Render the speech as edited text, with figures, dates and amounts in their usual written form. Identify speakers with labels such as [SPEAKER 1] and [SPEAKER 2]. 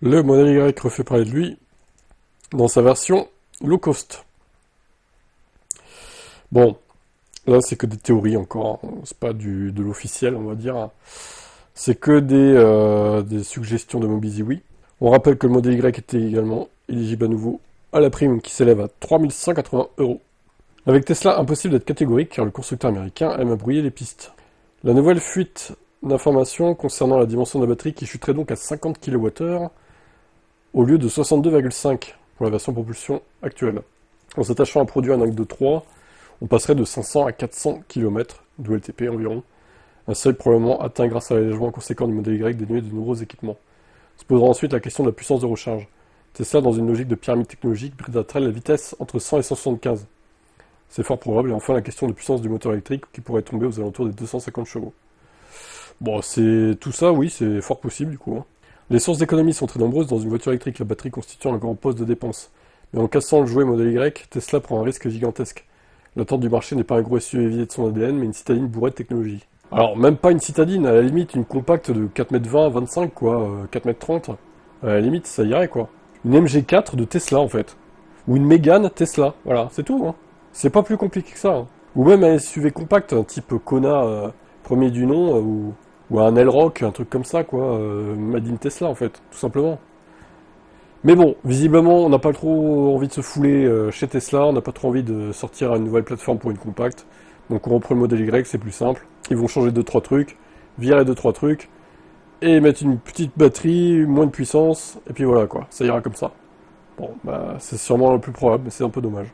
[SPEAKER 1] Le modèle Y refait parler de lui dans sa version low cost. Bon, là c'est que des théories encore, hein. C'est pas de l'officiel on va dire, hein. C'est que des suggestions de MobiziWi. On rappelle que le modèle Y était également éligible à nouveau à la prime qui s'élève à 3 180 €. Avec Tesla, impossible d'être catégorique car le constructeur américain aime à brouiller les pistes. La nouvelle fuite d'informations concernant la dimension de la batterie qui chuterait donc à 50 kWh au lieu de 62,5 pour la version propulsion actuelle. En s'attachant à produire un angle de 3, on passerait de 500 à 400 km d'OLTP environ, un seuil probablement atteint grâce à l'allègement conséquent du modèle Y dénué de nombreux équipements. Se posera ensuite la question de la puissance de recharge. Tesla, dans une logique de pyramide technologique, briderait la vitesse entre 100 et 175. C'est fort probable, et enfin la question de puissance du moteur électrique qui pourrait tomber aux alentours des 250 chevaux. Bon, c'est tout ça, oui, c'est fort possible du coup, hein. Les sources d'économie sont très nombreuses dans une voiture électrique, la batterie constituant un grand poste de dépense. Mais en cassant le jouet modèle Y, Tesla prend un risque gigantesque. L'attente du marché n'est pas un gros SUV de son ADN, mais une citadine bourrée de technologie. Alors, même pas une citadine, à la limite, une compacte de 4,20 m, 25, quoi, 4,30 m. À la limite, ça irait, quoi. Une MG4 de Tesla, en fait. Ou une Mégane Tesla, voilà, c'est tout, hein. C'est pas plus compliqué que ça, hein. Ou même un SUV compact, un type Kona, premier du nom, ou un L-Rock, un truc comme ça, quoi, Made in Tesla, en fait, tout simplement. Mais bon, visiblement, on n'a pas trop envie de se fouler chez Tesla, on n'a pas trop envie de sortir à une nouvelle plateforme pour une compacte. Donc on reprend le modèle Y, c'est plus simple. Ils vont changer 2-3 trucs, virer 2-3 trucs, et mettre une petite batterie, moins de puissance, et puis voilà quoi, ça ira comme ça. Bon, bah c'est sûrement le plus probable, mais c'est un peu dommage.